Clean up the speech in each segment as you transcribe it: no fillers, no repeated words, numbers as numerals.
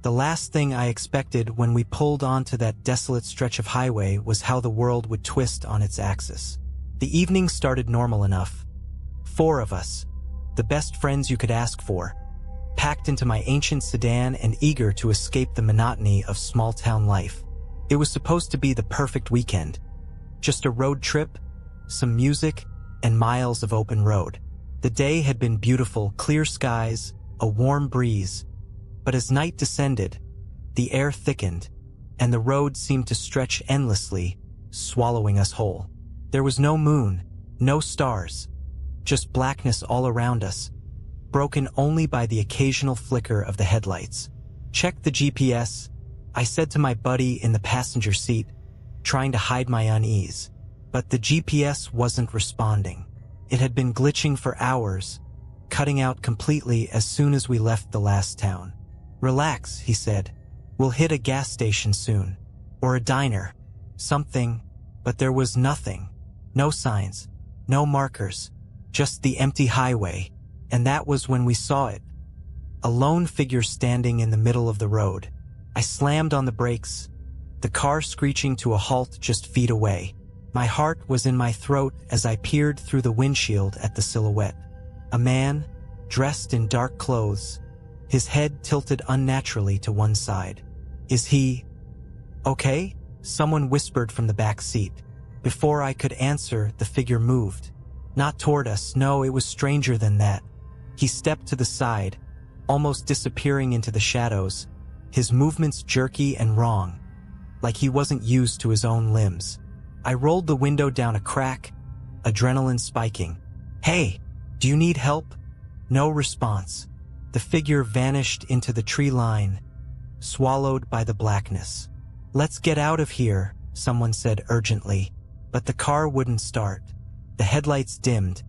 The last thing I expected when we pulled onto that desolate stretch of highway was how the world would twist on its axis. The evening started normal enough. 4 of us, the best friends you could ask for, packed into my ancient sedan and eager to escape the monotony of small-town life. It was supposed to be the perfect weekend. Just a road trip, some music, and miles of open road. The day had been beautiful, clear skies, a warm breeze. But as night descended, the air thickened, and the road seemed to stretch endlessly, swallowing us whole. There was no moon, no stars, just blackness all around us, broken only by the occasional flicker of the headlights. "Check the GPS," I said to my buddy in the passenger seat, trying to hide my unease. But the GPS wasn't responding. It had been glitching for hours, cutting out completely as soon as we left the last town. "Relax," he said. "We'll hit a gas station soon. Or a diner. Something." But there was nothing. No signs. No markers. Just the empty highway. And that was when we saw it. A lone figure standing in the middle of the road. I slammed on the brakes, the car screeching to a halt just feet away. My heart was in my throat as I peered through the windshield at the silhouette. A man, dressed in dark clothes, his head tilted unnaturally to one side. "Is he okay?" Someone whispered from the back seat. Before I could answer, the figure moved. Not toward us, no, it was stranger than that. He stepped to the side, almost disappearing into the shadows, his movements jerky and wrong, like he wasn't used to his own limbs. I rolled the window down a crack, adrenaline spiking. "Hey, do you need help?" No response. The figure vanished into the tree line, swallowed by the blackness. "Let's get out of here," someone said urgently, but the car wouldn't start. The headlights dimmed,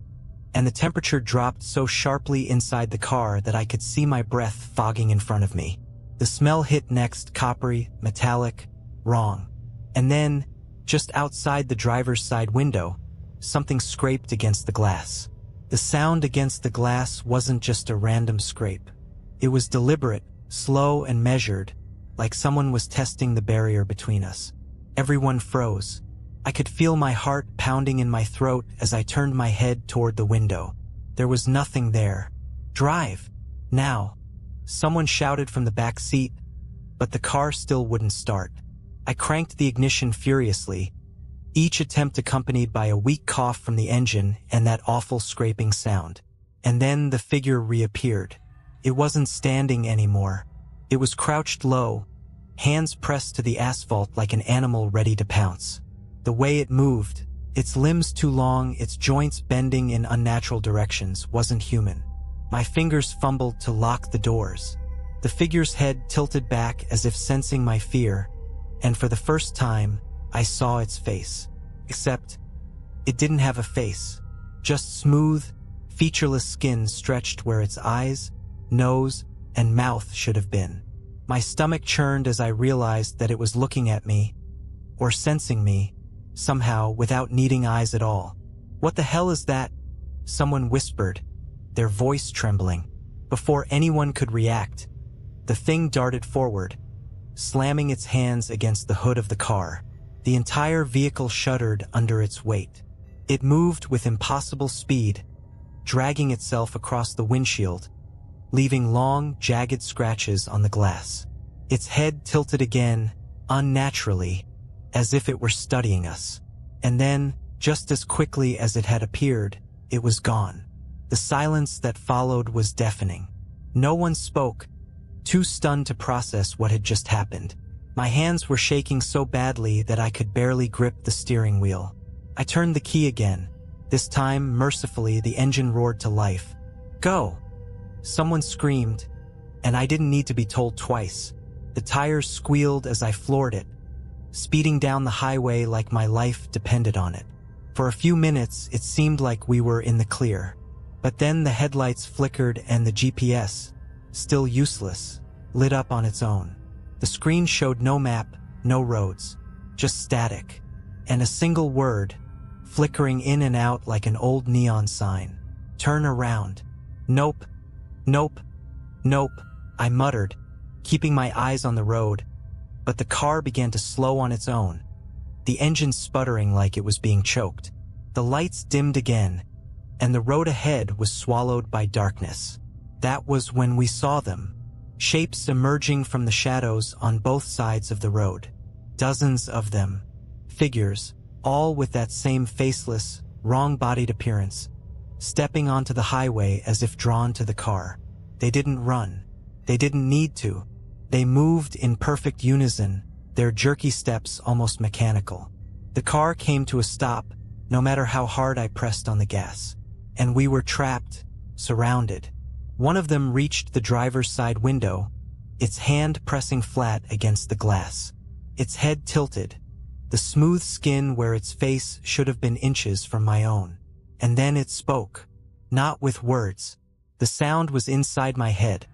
and the temperature dropped so sharply inside the car that I could see my breath fogging in front of me. The smell hit next, coppery, metallic, wrong. And then, just outside the driver's side window, something scraped against the glass. The sound against the glass wasn't just a random scrape. It was deliberate, slow and measured, like someone was testing the barrier between us. Everyone froze. I could feel my heart pounding in my throat as I turned my head toward the window. There was nothing there. "Drive! Now!" Someone shouted from the back seat, but the car still wouldn't start. I cranked the ignition furiously, each attempt accompanied by a weak cough from the engine and that awful scraping sound. And then the figure reappeared. It wasn't standing anymore. It was crouched low, hands pressed to the asphalt like an animal ready to pounce. The way it moved, its limbs too long, its joints bending in unnatural directions, wasn't human. My fingers fumbled to lock the doors. The figure's head tilted back as if sensing my fear, and for the first time, I saw its face. Except, it didn't have a face. Just smooth, featureless skin stretched where its eyes, nose, and mouth should have been. My stomach churned as I realized that it was looking at me, or sensing me, somehow without needing eyes at all. "What the hell is that?" someone whispered, their voice trembling. Before anyone could react, the thing darted forward, slamming its hands against the hood of the car. The entire vehicle shuddered under its weight. It moved with impossible speed, dragging itself across the windshield, leaving long, jagged scratches on the glass. Its head tilted again, unnaturally, as if it were studying us. And then, just as quickly as it had appeared, it was gone. The silence that followed was deafening. No one spoke, too stunned to process what had just happened. My hands were shaking so badly that I could barely grip the steering wheel. I turned the key again. This time, mercifully, the engine roared to life. "Go!" Someone screamed, and I didn't need to be told twice. The tires squealed as I floored it, speeding down the highway like my life depended on it. For a few minutes, it seemed like we were in the clear. But then the headlights flickered and the GPS, still useless, lit up on its own. The screen showed no map, no roads, just static, and a single word, flickering in and out like an old neon sign. "Turn around." "Nope, nope, nope," I muttered, keeping my eyes on the road, but the car began to slow on its own, the engine sputtering like it was being choked. The lights dimmed again, and the road ahead was swallowed by darkness. That was when we saw them, shapes emerging from the shadows on both sides of the road. Dozens of them, figures, all with that same faceless, wrong-bodied appearance, stepping onto the highway as if drawn to the car. They didn't run. They didn't need to. They moved in perfect unison, their jerky steps almost mechanical. The car came to a stop, no matter how hard I pressed on the gas. And we were trapped, surrounded. One of them reached the driver's side window, its hand pressing flat against the glass. Its head tilted, the smooth skin where its face should have been inches from my own. And then it spoke. Not with words. The sound was inside my head.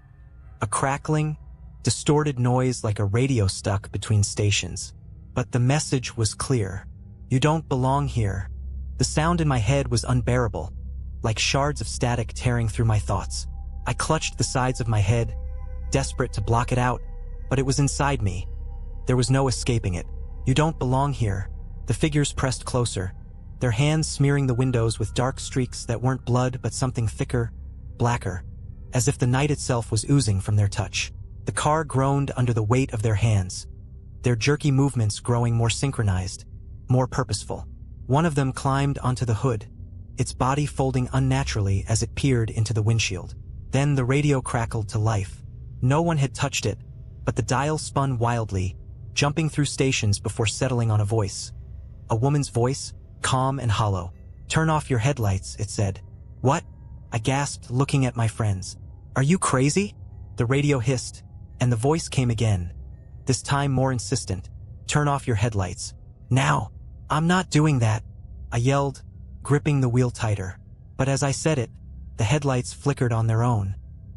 A crackling, distorted noise like a radio stuck between stations. But the message was clear. You don't belong here. The sound in my head was unbearable, like shards of static tearing through my thoughts. I clutched the sides of my head, desperate to block it out, but it was inside me. There was no escaping it. You don't belong here. The figures pressed closer, their hands smearing the windows with dark streaks that weren't blood but something thicker, blacker, as if the night itself was oozing from their touch. The car groaned under the weight of their hands, their jerky movements growing more synchronized, more purposeful. One of them climbed onto the hood, its body folding unnaturally as it peered into the windshield. Then the radio crackled to life. No one had touched it, but the dial spun wildly, jumping through stations before settling on a voice. A woman's voice, calm and hollow. "Turn off your headlights," it said. "What?" I gasped, looking at my friends. "Are you crazy?" The radio hissed, and the voice came again, this time more insistent. "Turn off your headlights. Now!" "I'm not doing that," I yelled, gripping the wheel tighter. But as I said it, the headlights flickered on their own,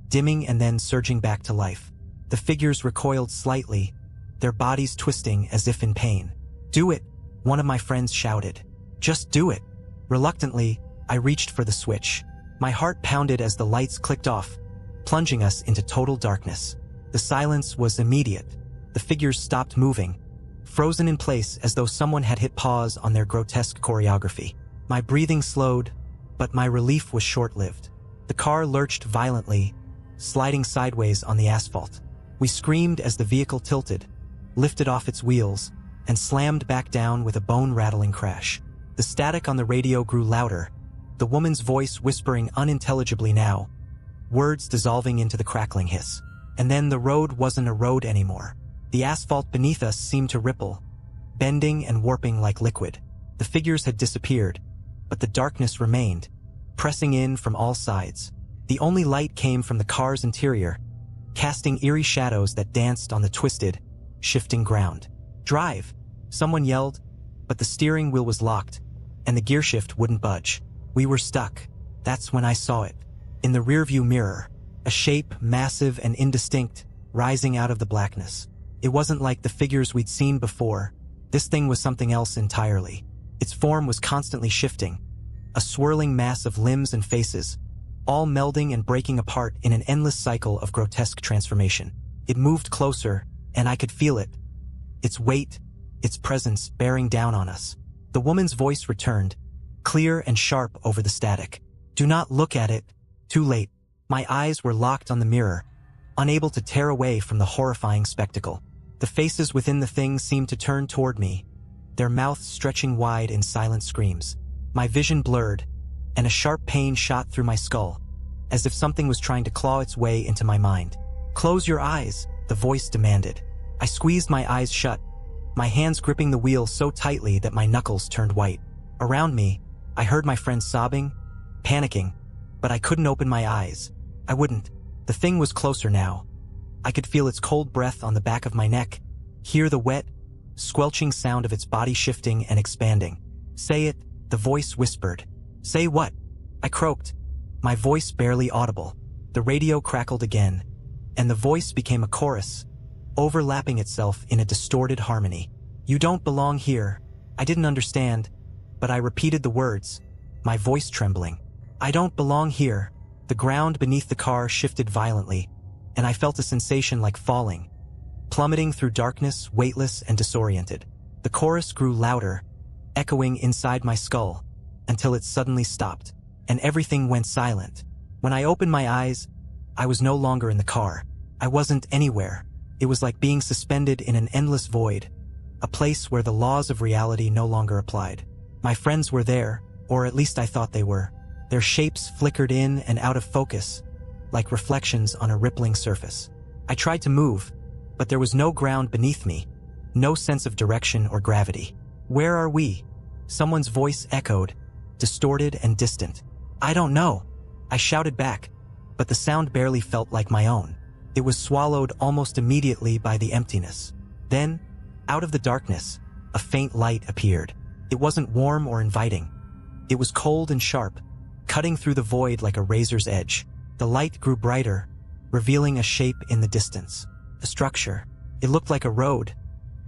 dimming and then surging back to life. The figures recoiled slightly, their bodies twisting as if in pain. "Do it," one of my friends shouted. "Just do it." Reluctantly, I reached for the switch. My heart pounded as the lights clicked off, plunging us into total darkness. The silence was immediate. The figures stopped moving, frozen in place as though someone had hit pause on their grotesque choreography. My breathing slowed, but my relief was short-lived. The car lurched violently, sliding sideways on the asphalt. We screamed as the vehicle tilted, lifted off its wheels, and slammed back down with a bone-rattling crash. The static on the radio grew louder, the woman's voice whispering unintelligibly now, words dissolving into the crackling hiss. And then the road wasn't a road anymore. The asphalt beneath us seemed to ripple, bending and warping like liquid. The figures had disappeared, but the darkness remained, pressing in from all sides. The only light came from the car's interior, casting eerie shadows that danced on the twisted, shifting ground. "Drive!" someone yelled, but the steering wheel was locked, and the gearshift wouldn't budge. We were stuck. That's when I saw it. In the rearview mirror, a shape massive and indistinct, rising out of the blackness. It wasn't like the figures we'd seen before. This thing was something else entirely. Its form was constantly shifting, a swirling mass of limbs and faces, all melding and breaking apart in an endless cycle of grotesque transformation. It moved closer, and I could feel it. Its weight, its presence bearing down on us. The woman's voice returned, clear and sharp over the static. "Do not look at it. Too late." My eyes were locked on the mirror, unable to tear away from the horrifying spectacle. The faces within the thing seemed to turn toward me, their mouths stretching wide in silent screams. My vision blurred, and a sharp pain shot through my skull, as if something was trying to claw its way into my mind. "Close your eyes," the voice demanded. I squeezed my eyes shut, my hands gripping the wheel so tightly that my knuckles turned white. Around me, I heard my friends sobbing, panicking, but I couldn't open my eyes. I wouldn't. The thing was closer now. I could feel its cold breath on the back of my neck, hear the wet, squelching sound of its body shifting and expanding. "Say it," the voice whispered. "Say what?" I croaked, my voice barely audible. The radio crackled again, and the voice became a chorus, overlapping itself in a distorted harmony. "You don't belong here." I didn't understand, but I repeated the words, my voice trembling. "I don't belong here." The ground beneath the car shifted violently, and I felt a sensation like falling, plummeting through darkness, weightless and disoriented. The chorus grew louder, echoing inside my skull, until it suddenly stopped, and everything went silent. When I opened my eyes, I was no longer in the car. I wasn't anywhere. It was like being suspended in an endless void, a place where the laws of reality no longer applied. My friends were there, or at least I thought they were. Their shapes flickered in and out of focus, like reflections on a rippling surface. I tried to move, but there was no ground beneath me, no sense of direction or gravity. "Where are we?" Someone's voice echoed, distorted and distant. "I don't know," I shouted back, but the sound barely felt like my own. It was swallowed almost immediately by the emptiness. Then, out of the darkness, a faint light appeared. It wasn't warm or inviting. It was cold and sharp, cutting through the void like a razor's edge. The light grew brighter, revealing a shape in the distance. A structure. It looked like a road,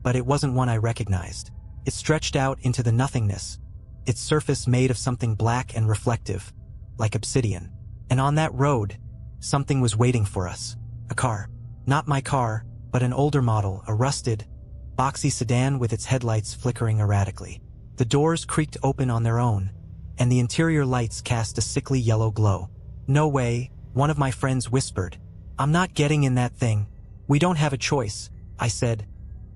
but it wasn't one I recognized. It stretched out into the nothingness, its surface made of something black and reflective, like obsidian. And on that road, something was waiting for us. A car. Not my car, but an older model, a rusted, boxy sedan with its headlights flickering erratically. The doors creaked open on their own, and the interior lights cast a sickly yellow glow. "No way," one of my friends whispered. "I'm not getting in that thing." "We don't have a choice," I said,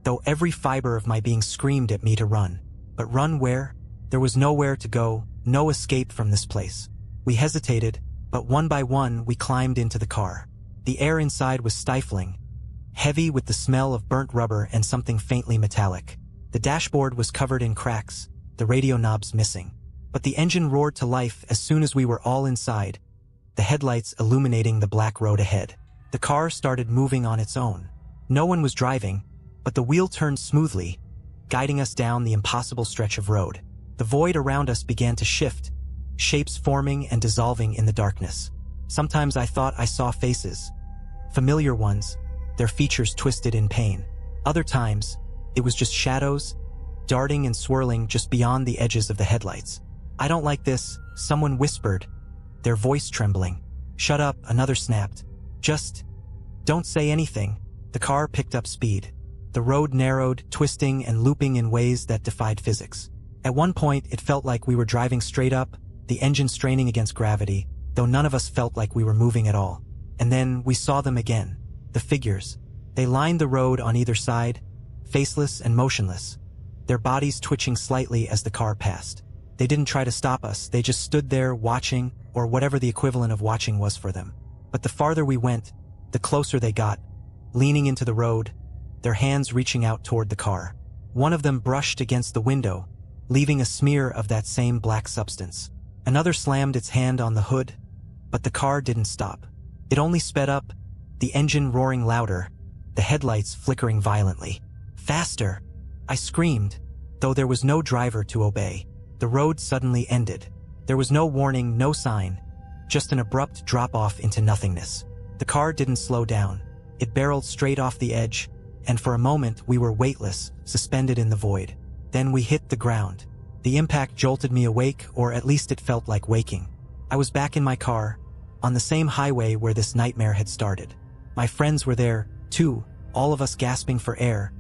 though every fiber of my being screamed at me to run. But run where? There was nowhere to go, no escape from this place. We hesitated, but one by one we climbed into the car. The air inside was stifling, heavy with the smell of burnt rubber and something faintly metallic. The dashboard was covered in cracks, the radio knobs missing. But the engine roared to life as soon as we were all inside, the headlights illuminating the black road ahead. The car started moving on its own. No one was driving, but the wheel turned smoothly, guiding us down the impossible stretch of road. The void around us began to shift, shapes forming and dissolving in the darkness. Sometimes I thought I saw faces, familiar ones, their features twisted in pain. Other times, it was just shadows, darting and swirling just beyond the edges of the headlights. "I don't like this," someone whispered, their voice trembling. "Shut up," another snapped. "Just don't say anything." The car picked up speed. The road narrowed, twisting and looping in ways that defied physics. At one point, it felt like we were driving straight up, the engine straining against gravity, though none of us felt like we were moving at all. And then we saw them again. The figures. They lined the road on either side, faceless and motionless, their bodies twitching slightly as the car passed. They didn't try to stop us, they just stood there watching, or whatever the equivalent of watching was for them. But the farther we went, the closer they got, leaning into the road, their hands reaching out toward the car. One of them brushed against the window, leaving a smear of that same black substance. Another slammed its hand on the hood, but the car didn't stop. It only sped up, the engine roaring louder, the headlights flickering violently. "Faster!" I screamed, though there was no driver to obey. The road suddenly ended. There was no warning, no sign, just an abrupt drop-off into nothingness. The car didn't slow down. It barreled straight off the edge, and for a moment we were weightless, suspended in the void. Then we hit the ground. The impact jolted me awake, or at least it felt like waking. I was back in my car, on the same highway where this nightmare had started. My friends were there, too, all of us gasping for air,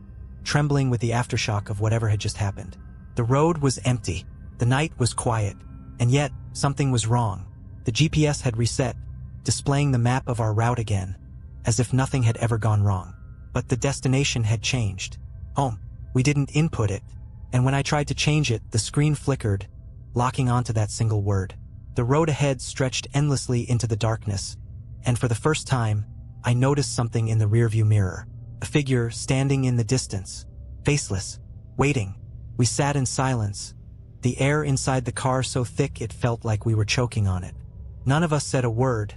trembling with the aftershock of whatever had just happened. The road was empty. The night was quiet, and yet something was wrong. The GPS had reset, displaying the map of our route again, as if nothing had ever gone wrong. But the destination had changed. Home. We didn't input it, and when I tried to change it, the screen flickered, locking onto that single word. The road ahead stretched endlessly into the darkness, and for the first time, I noticed something in the rearview mirror. A figure standing in the distance, faceless, waiting. We sat in silence, the air inside the car so thick it felt like we were choking on it. None of us said a word,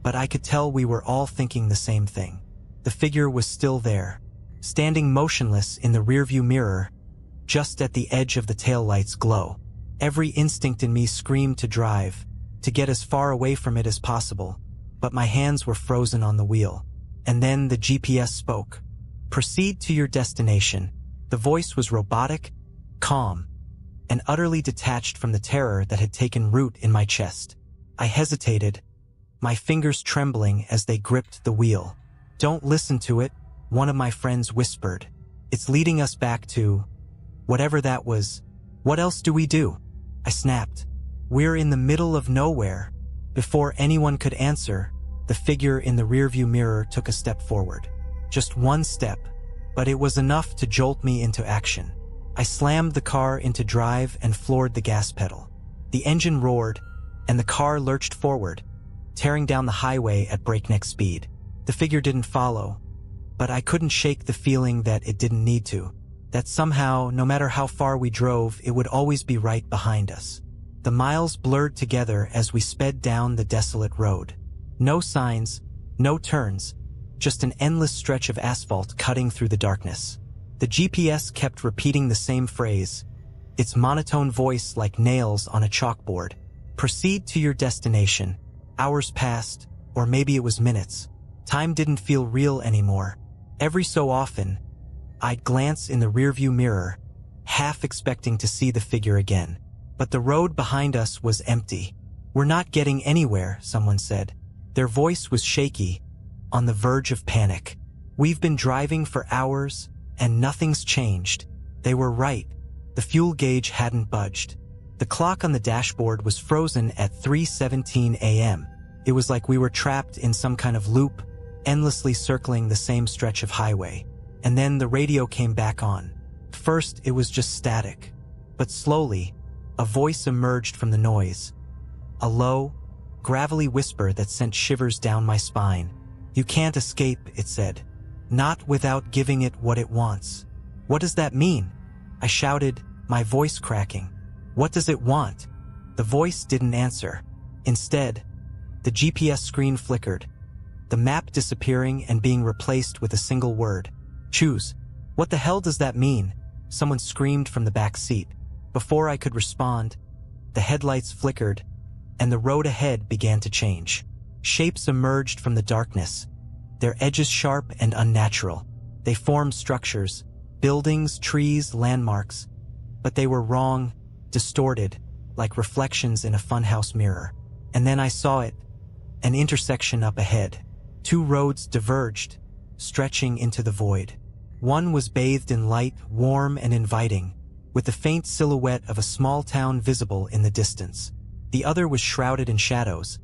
but I could tell we were all thinking the same thing. The figure was still there, standing motionless in the rearview mirror, just at the edge of the taillight's glow. Every instinct in me screamed to drive, to get as far away from it as possible, but my hands were frozen on the wheel. And then the GPS spoke. "Proceed to your destination." The voice was robotic, calm, and utterly detached from the terror that had taken root in my chest. I hesitated, my fingers trembling as they gripped the wheel. "Don't listen to it," one of my friends whispered. "It's leading us back to whatever that was." "What else do we do?" I snapped. "We're in the middle of nowhere." Before anyone could answer, the figure in the rearview mirror took a step forward. Just one step, but it was enough to jolt me into action. I slammed the car into drive and floored the gas pedal. The engine roared, and the car lurched forward, tearing down the highway at breakneck speed. The figure didn't follow, but I couldn't shake the feeling that it didn't need to, that somehow, no matter how far we drove, it would always be right behind us. The miles blurred together as we sped down the desolate road. No signs, no turns, just an endless stretch of asphalt cutting through the darkness. The GPS kept repeating the same phrase, its monotone voice like nails on a chalkboard. "Proceed to your destination." Hours passed, or maybe it was minutes. Time didn't feel real anymore. Every so often, I'd glance in the rearview mirror, half expecting to see the figure again. But the road behind us was empty. "We're not getting anywhere," someone said. Their voice was shaky, on the verge of panic. "We've been driving for hours, and nothing's changed." They were right. The fuel gauge hadn't budged. The clock on the dashboard was frozen at 3:17 a.m. It was like we were trapped in some kind of loop, endlessly circling the same stretch of highway. And then the radio came back on. First, it was just static. But slowly, a voice emerged from the noise. A low, gravelly whisper that sent shivers down my spine. "You can't escape," it said. "Not without giving it what it wants." "What does that mean?" I shouted, my voice cracking. "What does it want?" The voice didn't answer. Instead, the GPS screen flickered, the map disappearing and being replaced with a single word. "Choose." "What the hell does that mean?" Someone screamed from the back seat. Before I could respond, the headlights flickered, and the road ahead began to change. Shapes emerged from the darkness, their edges sharp and unnatural. They formed structures, buildings, trees, landmarks, but they were wrong, distorted, like reflections in a funhouse mirror. And then I saw it, an intersection up ahead. Two roads diverged, stretching into the void. One was bathed in light, warm and inviting, with the faint silhouette of a small town visible in the distance. The other was shrouded in shadows,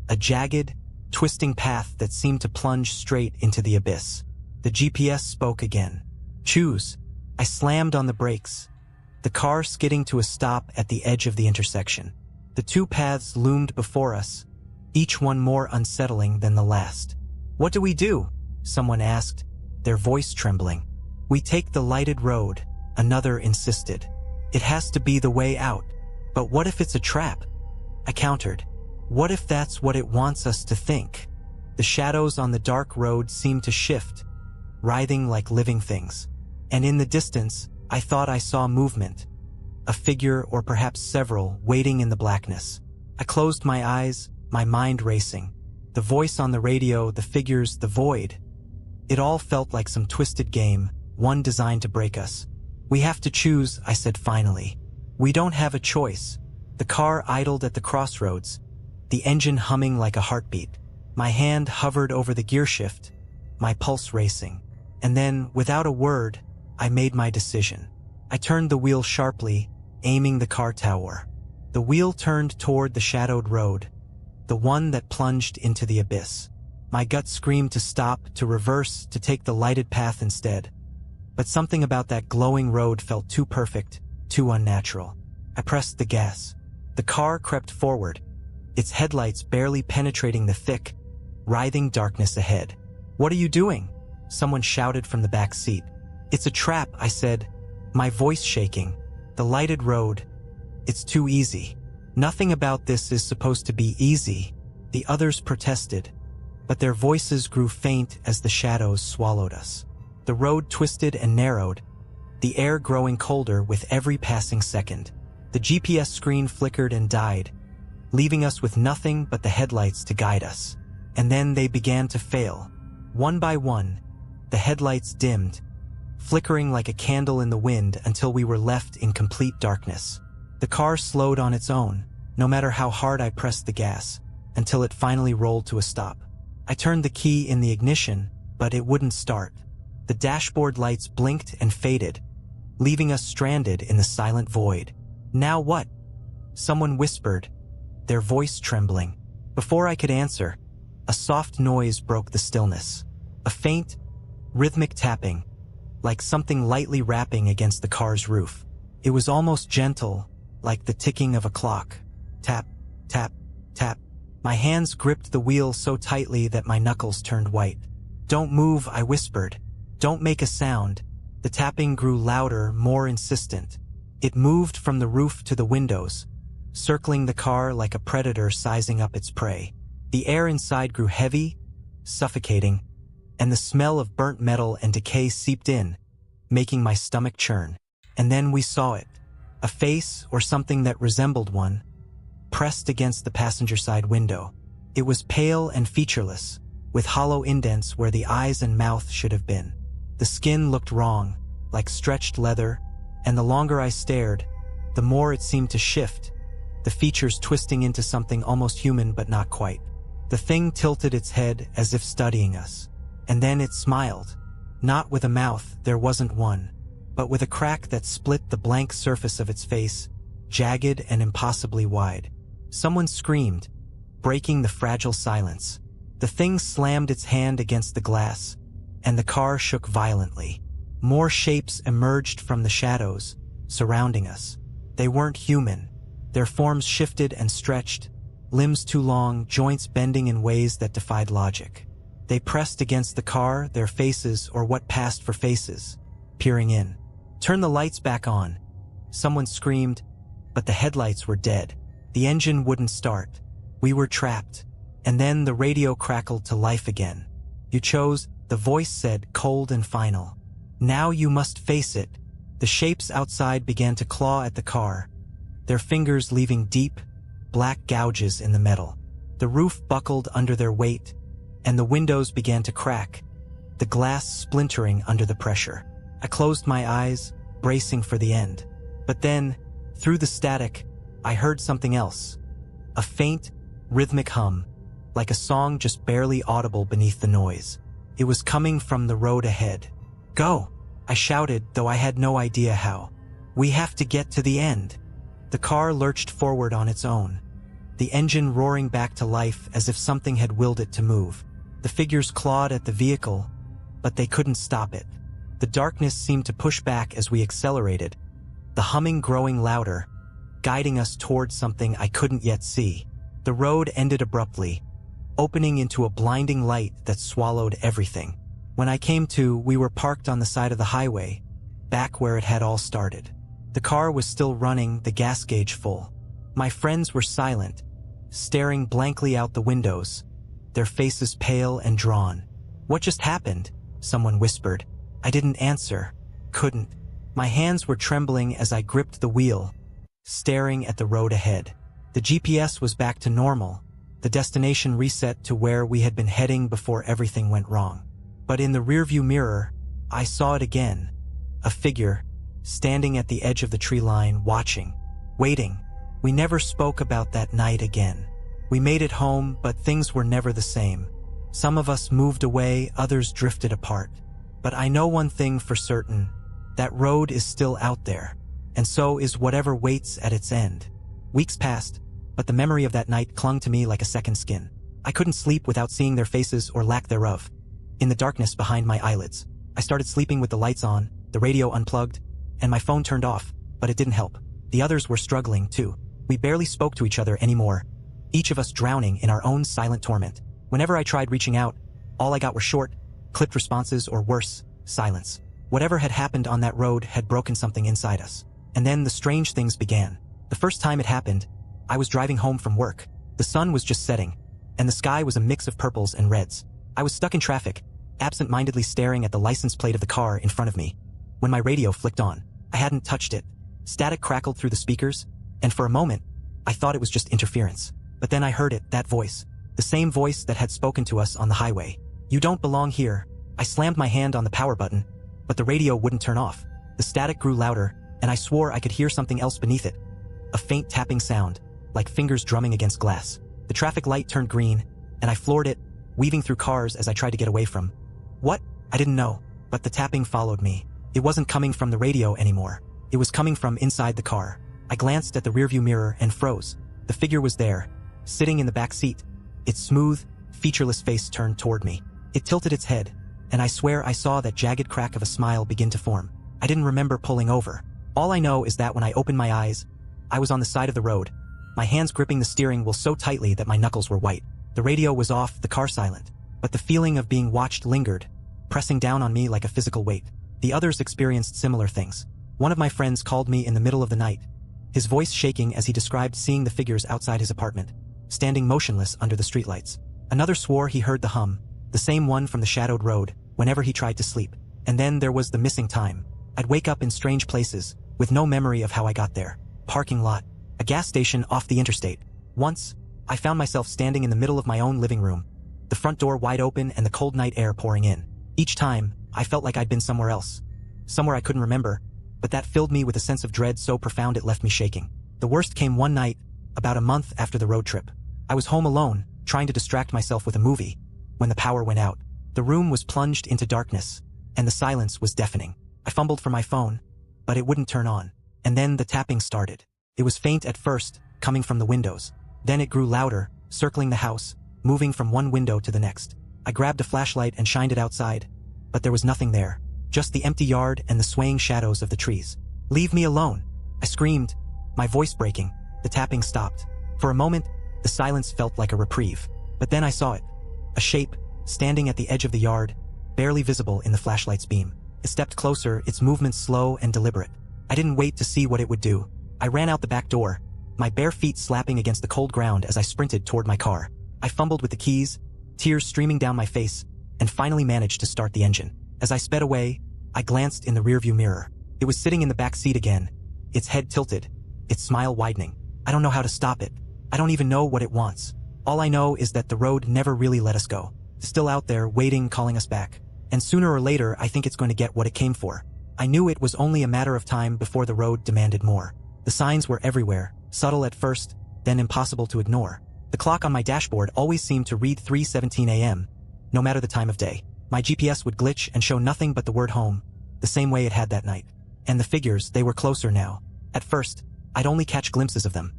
a jagged, twisting path that seemed to plunge straight into the abyss. The GPS spoke again. "Choose." I slammed on the brakes, the car skidding to a stop at the edge of the intersection. The two paths loomed before us, each one more unsettling than the last. "What do we do?" someone asked, their voice trembling. "We take the lighted road," another insisted. "It has to be the way out." "But what if it's a trap?" I countered. "What if that's what it wants us to think?" The shadows on the dark road seemed to shift, writhing like living things. And in the distance, I thought I saw movement. A figure, or perhaps several, waiting in the blackness. I closed my eyes, my mind racing. The voice on the radio, the figures, the void. It all felt like some twisted game, one designed to break us. "We have to choose," I said finally. "We don't have a choice." The car idled at the crossroads, the engine humming like a heartbeat. My hand hovered over the gearshift, my pulse racing. And then, without a word, I made my decision. I turned the wheel sharply, aiming the car tower. The wheel turned toward the shadowed road, the one that plunged into the abyss. My gut screamed to stop, to reverse, to take the lighted path instead. But something about that glowing road felt too perfect, too unnatural. I pressed the gas. The car crept forward, its headlights barely penetrating the thick, writhing darkness ahead. "What are you doing?" someone shouted from the back seat. "It's a trap," I said, my voice shaking. "The lighted road. It's too easy." "Nothing about this is supposed to be easy," the others protested, but their voices grew faint as the shadows swallowed us. The road twisted and narrowed, the air growing colder with every passing second. The GPS screen flickered and died, leaving us with nothing but the headlights to guide us. And then they began to fail. One by one, the headlights dimmed, flickering like a candle in the wind until we were left in complete darkness. The car slowed on its own, no matter how hard I pressed the gas, until it finally rolled to a stop. I turned the key in the ignition, but it wouldn't start. The dashboard lights blinked and faded, leaving us stranded in the silent void. "Now what?" someone whispered, their voice trembling. Before I could answer, a soft noise broke the stillness. A faint, rhythmic tapping, like something lightly rapping against the car's roof. It was almost gentle, like the ticking of a clock. Tap, tap, tap. My hands gripped the wheel so tightly that my knuckles turned white. "Don't move," I whispered. "Don't make a sound." The tapping grew louder, more insistent. It moved from the roof to the windows, circling the car like a predator sizing up its prey. The air inside grew heavy, suffocating, and the smell of burnt metal and decay seeped in, making my stomach churn. And then we saw it. A face, or something that resembled one, pressed against the passenger side window. It was pale and featureless, with hollow indents where the eyes and mouth should have been. The skin looked wrong, like stretched leather, and the longer I stared, the more it seemed to shift, the features twisting into something almost human but not quite. The thing tilted its head as if studying us, and then it smiled. Not with a mouth, there wasn't one, but with a crack that split the blank surface of its face, jagged and impossibly wide. Someone screamed, breaking the fragile silence. The thing slammed its hand against the glass, and the car shook violently. More shapes emerged from the shadows, surrounding us. They weren't human. Their forms shifted and stretched, limbs too long, joints bending in ways that defied logic. They pressed against the car, their faces, or what passed for faces, peering in. "Turn the lights back on," someone screamed, but the headlights were dead. The engine wouldn't start. We were trapped. And then the radio crackled to life again. "You chose," the voice said, cold and final. "Now you must face it." The shapes outside began to claw at the car, their fingers leaving deep, black gouges in the metal. The roof buckled under their weight, and the windows began to crack, the glass splintering under the pressure. I closed my eyes, bracing for the end. But then, through the static, I heard something else. A faint, rhythmic hum, like a song just barely audible beneath the noise. It was coming from the road ahead. "Go!" I shouted, though I had no idea how. "We have to get to the end." The car lurched forward on its own, the engine roaring back to life as if something had willed it to move. The figures clawed at the vehicle, but they couldn't stop it. The darkness seemed to push back as we accelerated, the humming growing louder, guiding us towards something I couldn't yet see. The road ended abruptly, opening into a blinding light that swallowed everything. When I came to, we were parked on the side of the highway, back where it had all started. The car was still running, the gas gauge full. My friends were silent, staring blankly out the windows, their faces pale and drawn. "What just happened?" someone whispered. I didn't answer, couldn't. My hands were trembling as I gripped the wheel, staring at the road ahead. The GPS was back to normal, the destination reset to where we had been heading before everything went wrong. But in the rearview mirror, I saw it again. A figure, standing at the edge of the tree line, watching, waiting. We never spoke about that night again. We made it home, but things were never the same. Some of us moved away, others drifted apart. But I know one thing for certain, that road is still out there, and so is whatever waits at its end. Weeks passed, but the memory of that night clung to me like a second skin. I couldn't sleep without seeing their faces or lack thereof. In the darkness behind my eyelids, I started sleeping with the lights on, the radio unplugged, and my phone turned off, but it didn't help. The others were struggling too. We barely spoke to each other anymore, each of us drowning in our own silent torment. Whenever I tried reaching out, all I got were short, clipped responses, or worse, silence. Whatever had happened on that road had broken something inside us. And then the strange things began. The first time it happened, I was driving home from work. The sun was just setting, and the sky was a mix of purples and reds. I was stuck in traffic, absent-mindedly staring at the license plate of the car in front of me. When my radio flicked on, I hadn't touched it. Static crackled through the speakers, and for a moment, I thought it was just interference. But then I heard it, that voice. The same voice that had spoken to us on the highway. "You don't belong here." I slammed my hand on the power button, but the radio wouldn't turn off. The static grew louder, and I swore I could hear something else beneath it. A faint tapping sound, like fingers drumming against glass. The traffic light turned green, and I floored it, weaving through cars as I tried to get away from What? I didn't know. But the tapping followed me. It wasn't coming from the radio anymore. It was coming from inside the car. I glanced at the rearview mirror and froze. The figure was there, sitting in the back seat. Its smooth, featureless face turned toward me. It tilted its head, and I swear I saw that jagged crack of a smile begin to form. I didn't remember pulling over. All I know is that when I opened my eyes, I was on the side of the road, my hands gripping the steering wheel so tightly that my knuckles were white. The radio was off, the car silent, but the feeling of being watched lingered, pressing down on me like a physical weight. The others experienced similar things. One of my friends called me in the middle of the night, his voice shaking as he described seeing the figures outside his apartment, standing motionless under the streetlights. Another swore he heard the hum, the same one from the shadowed road, whenever he tried to sleep. And then there was the missing time. I'd wake up in strange places, with no memory of how I got there. Parking lot, a gas station off the interstate. Once, I found myself standing in the middle of my own living room, the front door wide open and the cold night air pouring in. Each time, I felt like I'd been somewhere else. Somewhere I couldn't remember, but that filled me with a sense of dread so profound it left me shaking. The worst came one night, about a month after the road trip. I was home alone, trying to distract myself with a movie, when the power went out. The room was plunged into darkness, and the silence was deafening. I fumbled for my phone, but it wouldn't turn on. And then the tapping started. It was faint at first, coming from the windows. Then it grew louder, circling the house, moving from one window to the next. I grabbed a flashlight and shined it outside, but there was nothing there. Just the empty yard and the swaying shadows of the trees. "Leave me alone!" I screamed, my voice breaking. The tapping stopped. For a moment, the silence felt like a reprieve. But then I saw it. A shape, standing at the edge of the yard, barely visible in the flashlight's beam. It stepped closer, its movements slow and deliberate. I didn't wait to see what it would do. I ran out the back door, my bare feet slapping against the cold ground as I sprinted toward my car. I fumbled with the keys, tears streaming down my face, and finally managed to start the engine. As I sped away, I glanced in the rearview mirror. It was sitting in the back seat again, its head tilted, its smile widening. I don't know how to stop it. I don't even know what it wants. All I know is that the road never really let us go. Still out there, waiting, calling us back. And sooner or later, I think it's going to get what it came for. I knew it was only a matter of time before the road demanded more. The signs were everywhere, subtle at first, then impossible to ignore. The clock on my dashboard always seemed to read 3:17 a.m., no matter the time of day. My GPS would glitch and show nothing but the word home, the same way it had that night. And the figures, they were closer now. At first, I'd only catch glimpses of them.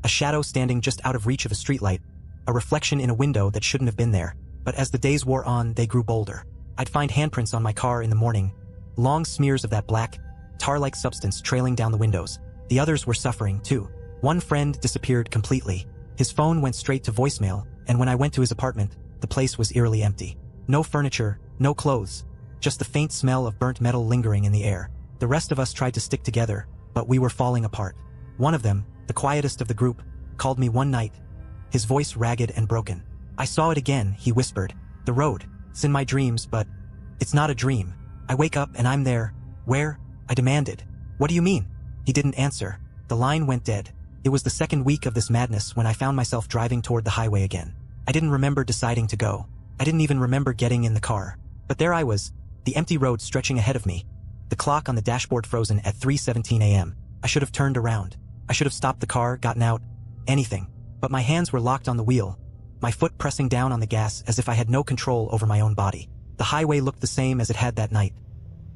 A shadow standing just out of reach of a streetlight, a reflection in a window that shouldn't have been there. But as the days wore on, they grew bolder. I'd find handprints on my car in the morning, long smears of that black, tar-like substance trailing down the windows. The others were suffering, too. One friend disappeared completely. His phone went straight to voicemail, and when I went to his apartment, the place was eerily empty. No furniture, no clothes, just the faint smell of burnt metal lingering in the air. The rest of us tried to stick together, but we were falling apart. One of them, the quietest of the group, called me one night, his voice ragged and broken. "I saw it again," he whispered. "The road. It's in my dreams, but it's not a dream. I wake up and I'm there." "Where?" I demanded. "What do you mean?" He didn't answer. The line went dead. It was the second week of this madness when I found myself driving toward the highway again. I didn't remember deciding to go. I didn't even remember getting in the car. But there I was, the empty road stretching ahead of me, the clock on the dashboard frozen at 3:17 a.m. I should have turned around. I should have stopped the car, gotten out, anything. But my hands were locked on the wheel, my foot pressing down on the gas as if I had no control over my own body. The highway looked the same as it had that night.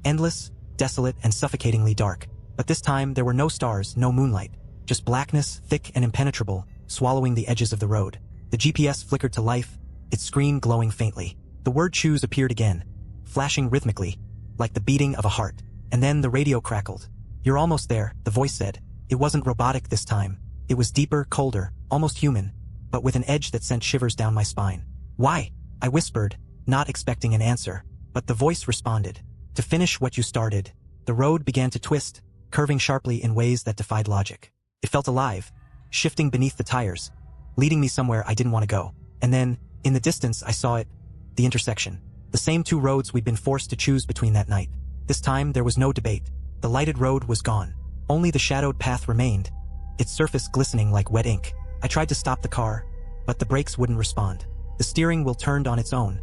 Endless, desolate, and suffocatingly dark. But this time there were no stars, no moonlight. Just blackness, thick and impenetrable, swallowing the edges of the road. The GPS flickered to life, its screen glowing faintly. The word "choose" appeared again, flashing rhythmically, like the beating of a heart. And then the radio crackled. "You're almost there," the voice said. It wasn't robotic this time. It was deeper, colder, almost human, but with an edge that sent shivers down my spine. "Why?" I whispered, not expecting an answer. But the voice responded. "To finish what you started." The road began to twist, curving sharply in ways that defied logic. It felt alive, shifting beneath the tires, leading me somewhere I didn't want to go. And then, in the distance, I saw it, the intersection. The same two roads we'd been forced to choose between that night. This time, there was no debate. The lighted road was gone. Only the shadowed path remained, its surface glistening like wet ink. I tried to stop the car, but the brakes wouldn't respond. The steering wheel turned on its own,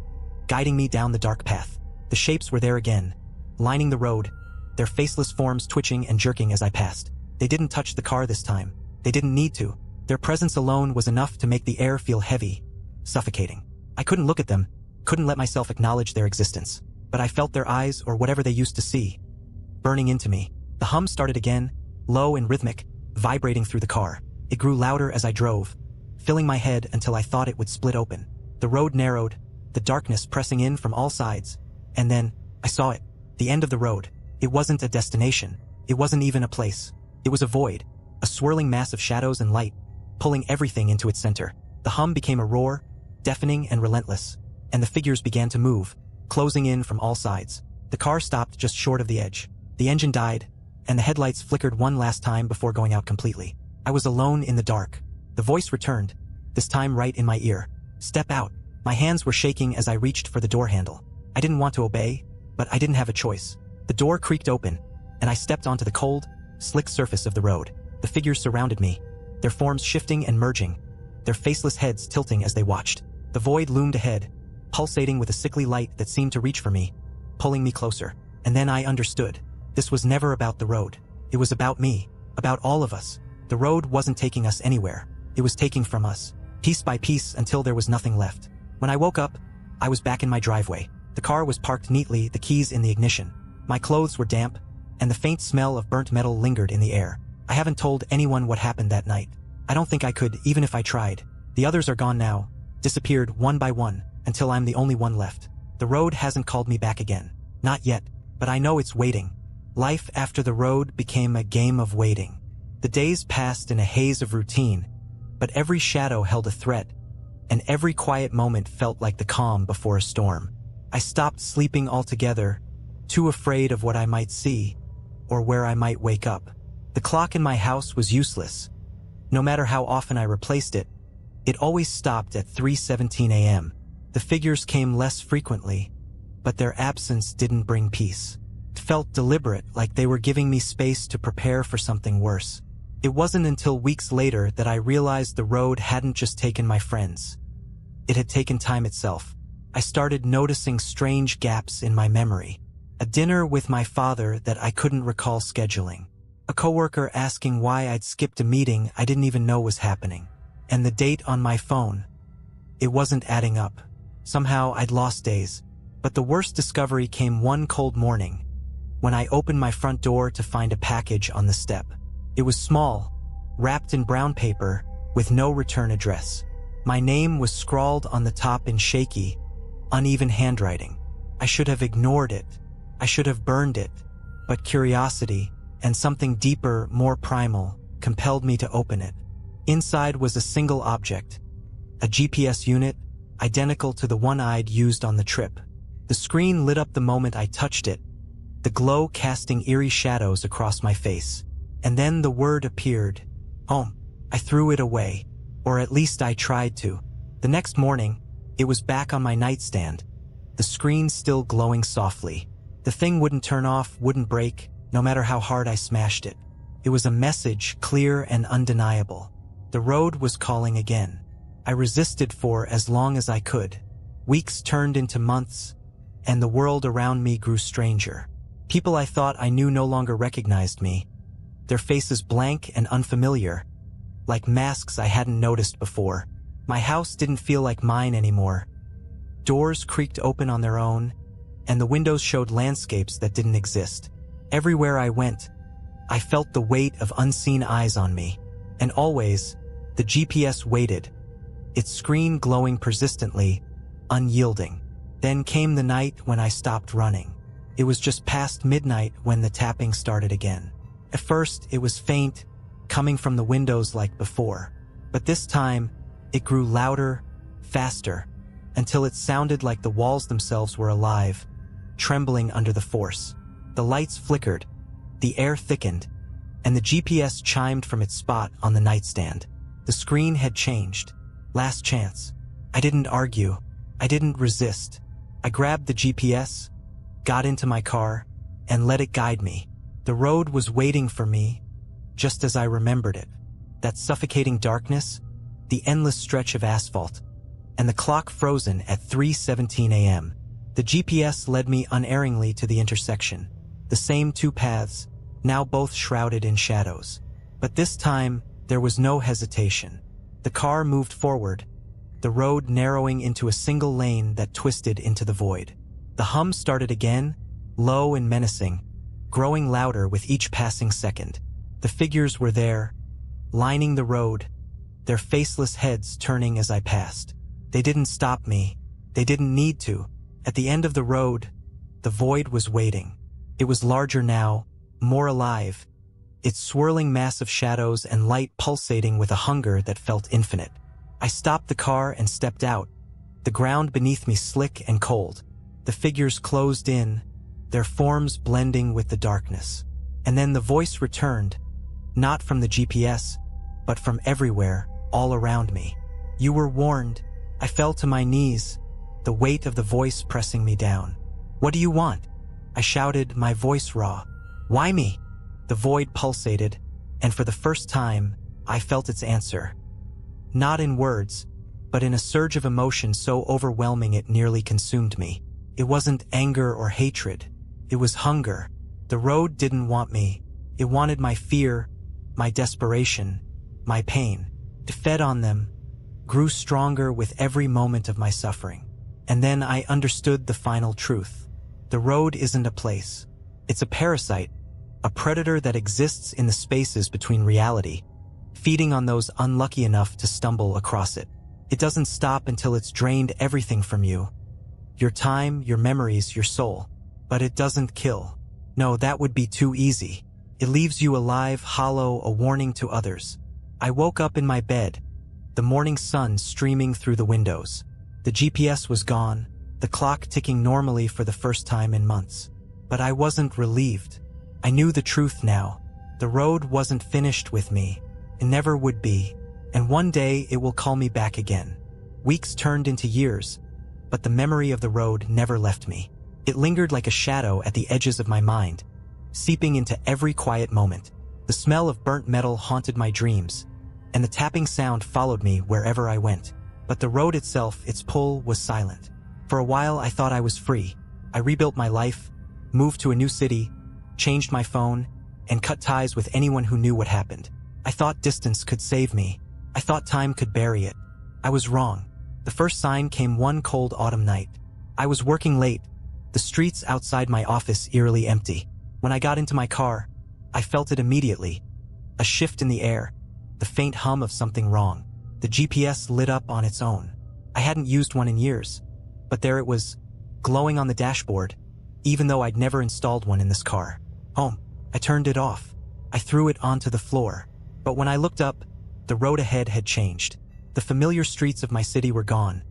guiding me down the dark path. The shapes were there again, lining the road, their faceless forms twitching and jerking as I passed. They didn't touch the car this time. They didn't need to. Their presence alone was enough to make the air feel heavy, suffocating. I couldn't look at them, Couldn't let myself acknowledge their existence, but I felt their eyes, or whatever they used to see, burning into me. The hum started again, low and rhythmic, vibrating through the car. It grew louder as I drove, filling my head until I thought it would split open. The road narrowed, the darkness pressing in from all sides. And then, I saw it. The end of the road. It wasn't a destination. It wasn't even a place. It was a void, a swirling mass of shadows and light, pulling everything into its center. The hum became a roar, deafening and relentless, and the figures began to move, closing in from all sides. The car stopped just short of the edge. The engine died, and the headlights flickered one last time before going out completely. I was alone in the dark. The voice returned, this time right in my ear. "Step out." My hands were shaking as I reached for the door handle. I didn't want to obey, but I didn't have a choice. The door creaked open, and I stepped onto the cold, slick surface of the road. The figures surrounded me, their forms shifting and merging, their faceless heads tilting as they watched. The void loomed ahead, pulsating with a sickly light that seemed to reach for me, pulling me closer. And then I understood. This was never about the road. It was about me, about all of us. The road wasn't taking us anywhere. It was taking from us, piece by piece, until there was nothing left. When I woke up, I was back in my driveway. The car was parked neatly, the keys in the ignition. My clothes were damp, and the faint smell of burnt metal lingered in the air. I haven't told anyone what happened that night. I don't think I could, even if I tried. The others are gone now, disappeared one by one, until I'm the only one left. The road hasn't called me back again. Not yet, but I know it's waiting. Life after the road became a game of waiting. The days passed in a haze of routine, but every shadow held a threat, and every quiet moment felt like the calm before a storm. I stopped sleeping altogether, too afraid of what I might see, or where I might wake up. The clock in my house was useless. No matter how often I replaced it, it always stopped at 3:17 a.m. The figures came less frequently, but their absence didn't bring peace. It felt deliberate, like they were giving me space to prepare for something worse. It wasn't until weeks later that I realized the road hadn't just taken my friends. It had taken time itself. I started noticing strange gaps in my memory. A dinner with my father that I couldn't recall scheduling. A coworker asking why I'd skipped a meeting I didn't even know was happening. And the date on my phone. It wasn't adding up. Somehow I'd lost days. But the worst discovery came one cold morning, when I opened my front door to find a package on the step. It was small, wrapped in brown paper, with no return address. My name was scrawled on the top in shaky, uneven handwriting. I should have ignored it. I should have burned it. But curiosity, and something deeper, more primal, compelled me to open it. Inside was a single object, a GPS unit, identical to the one I'd used on the trip. The screen lit up the moment I touched it, the glow casting eerie shadows across my face. And then the word appeared, home. I threw it away, or at least I tried to. The next morning, it was back on my nightstand, the screen still glowing softly. The thing wouldn't turn off, wouldn't break, no matter how hard I smashed it. It was a message, clear and undeniable. The road was calling again. I resisted for as long as I could. Weeks turned into months, and the world around me grew stranger. People I thought I knew no longer recognized me, their faces blank and unfamiliar, like masks I hadn't noticed before. My house didn't feel like mine anymore. Doors creaked open on their own, and the windows showed landscapes that didn't exist. Everywhere I went, I felt the weight of unseen eyes on me. And always, the GPS waited, its screen glowing persistently, unyielding. Then came the night when I stopped running. It was just past midnight when the tapping started again. At first, it was faint, coming from the windows like before. But this time, it grew louder, faster, until it sounded like the walls themselves were alive, trembling under the force. The lights flickered, the air thickened, and the GPS chimed from its spot on the nightstand. The screen had changed. Last chance. I didn't argue. I didn't resist. I grabbed the GPS, got into my car, and let it guide me. The road was waiting for me, just as I remembered it. That suffocating darkness, the endless stretch of asphalt, and the clock frozen at 3:17 a.m. The GPS led me unerringly to the intersection. The same two paths, now both shrouded in shadows. But this time, there was no hesitation. The car moved forward, the road narrowing into a single lane that twisted into the void. The hum started again, low and menacing, growing louder with each passing second. The figures were there, lining the road, their faceless heads turning as I passed. They didn't stop me. They didn't need to. At the end of the road, the void was waiting. It was larger now, more alive, its swirling mass of shadows and light pulsating with a hunger that felt infinite. I stopped the car and stepped out, the ground beneath me slick and cold. The figures closed in, their forms blending with the darkness. And then the voice returned, not from the GPS, but from everywhere, all around me. "You were warned." I fell to my knees, the weight of the voice pressing me down. "What do you want?" I shouted, my voice raw. "Why me?" The void pulsated, and for the first time, I felt its answer. Not in words, but in a surge of emotion so overwhelming it nearly consumed me. It wasn't anger or hatred. It was hunger. The road didn't want me. It wanted my fear, my desperation, my pain. It fed on them, grew stronger with every moment of my suffering. And then I understood the final truth. The road isn't a place. It's a parasite, a predator that exists in the spaces between reality, feeding on those unlucky enough to stumble across it. It doesn't stop until it's drained everything from you. Your time, your memories, your soul. But it doesn't kill. No, that would be too easy. It leaves you alive, hollow, a warning to others. I woke up in my bed, the morning sun streaming through the windows. The GPS was gone, the clock ticking normally for the first time in months. But I wasn't relieved. I knew the truth now. The road wasn't finished with me. It never would be. And one day it will call me back again. Weeks turned into years, but the memory of the road never left me. It lingered like a shadow at the edges of my mind, seeping into every quiet moment. The smell of burnt metal haunted my dreams, and the tapping sound followed me wherever I went. But the road itself, its pull, was silent. For a while I thought I was free. I rebuilt my life, moved to a new city, changed my phone, and cut ties with anyone who knew what happened. I thought distance could save me. I thought time could bury it. I was wrong. The first sign came one cold autumn night. I was working late, the streets outside my office eerily empty. When I got into my car, I felt it immediately. A shift in the air, the faint hum of something wrong. The GPS lit up on its own. I hadn't used one in years, but there it was, glowing on the dashboard, even though I'd never installed one in this car. Home. I turned it off. I threw it onto the floor. But when I looked up, the road ahead had changed. The familiar streets of my city were gone,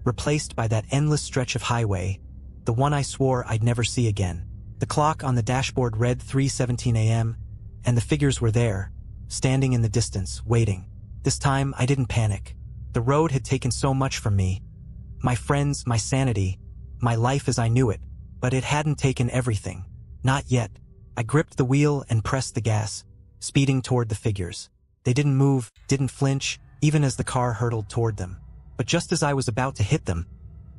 replaced by that endless stretch of highway, the one I swore I'd never see again. The clock on the dashboard read 3:17 a.m., and the figures were there, standing in the distance, waiting. This time, I didn't panic. The road had taken so much from me. My friends, my sanity, my life as I knew it. But it hadn't taken everything. Not yet. I gripped the wheel and pressed the gas, speeding toward the figures. They didn't move, didn't flinch, even as the car hurtled toward them. But just as I was about to hit them,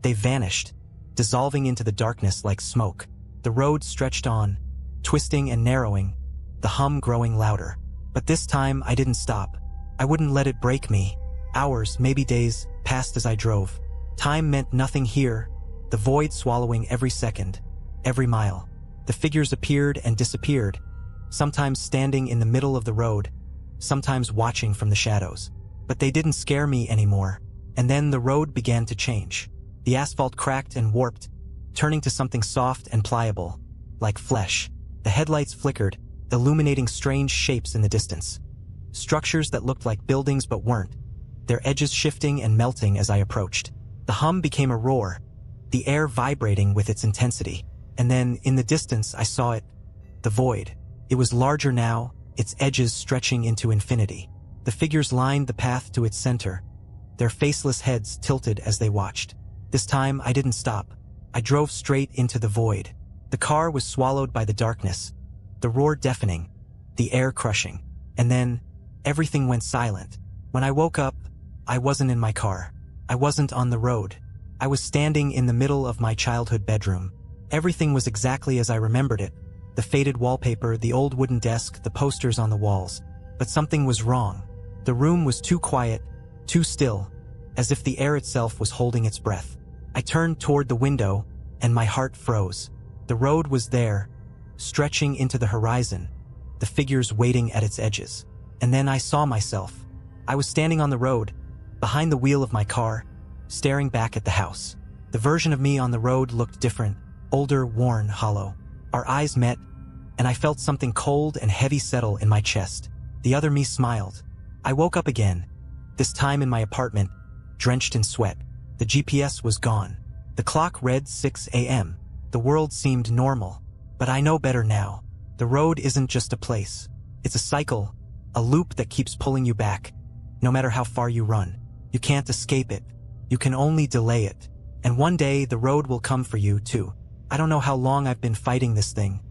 they vanished, dissolving into the darkness like smoke. The road stretched on, twisting and narrowing, the hum growing louder. But this time, I didn't stop. I wouldn't let it break me. Hours, maybe days, passed as I drove. Time meant nothing here, the void swallowing every second, every mile. The figures appeared and disappeared, sometimes standing in the middle of the road, sometimes watching from the shadows. But they didn't scare me anymore. And then the road began to change. The asphalt cracked and warped, turning to something soft and pliable, like flesh. The headlights flickered, illuminating strange shapes in the distance. Structures that looked like buildings but weren't, their edges shifting and melting as I approached. The hum became a roar, the air vibrating with its intensity. And then, in the distance, I saw it, the void. It was larger now, its edges stretching into infinity. The figures lined the path to its center, their faceless heads tilted as they watched. This time, I didn't stop. I drove straight into the void. The car was swallowed by the darkness, the roar deafening, the air crushing. And then, everything went silent. When I woke up, I wasn't in my car. I wasn't on the road. I was standing in the middle of my childhood bedroom. Everything was exactly as I remembered it. The faded wallpaper, the old wooden desk, the posters on the walls. But something was wrong. The room was too quiet, too still, as if the air itself was holding its breath. I turned toward the window, and my heart froze. The road was there, stretching into the horizon, the figures waiting at its edges. And then I saw myself. I was standing on the road, behind the wheel of my car, staring back at the house. The version of me on the road looked different, older, worn, hollow. Our eyes met, and I felt something cold and heavy settle in my chest. The other me smiled. I woke up again, this time in my apartment, drenched in sweat. The GPS was gone. The clock read 6 a.m. The world seemed normal, but I know better now. The road isn't just a place. It's a cycle, a loop that keeps pulling you back. No matter how far you run, you can't escape it. You can only delay it. And one day, the road will come for you, too. I don't know how long I've been fighting this thing,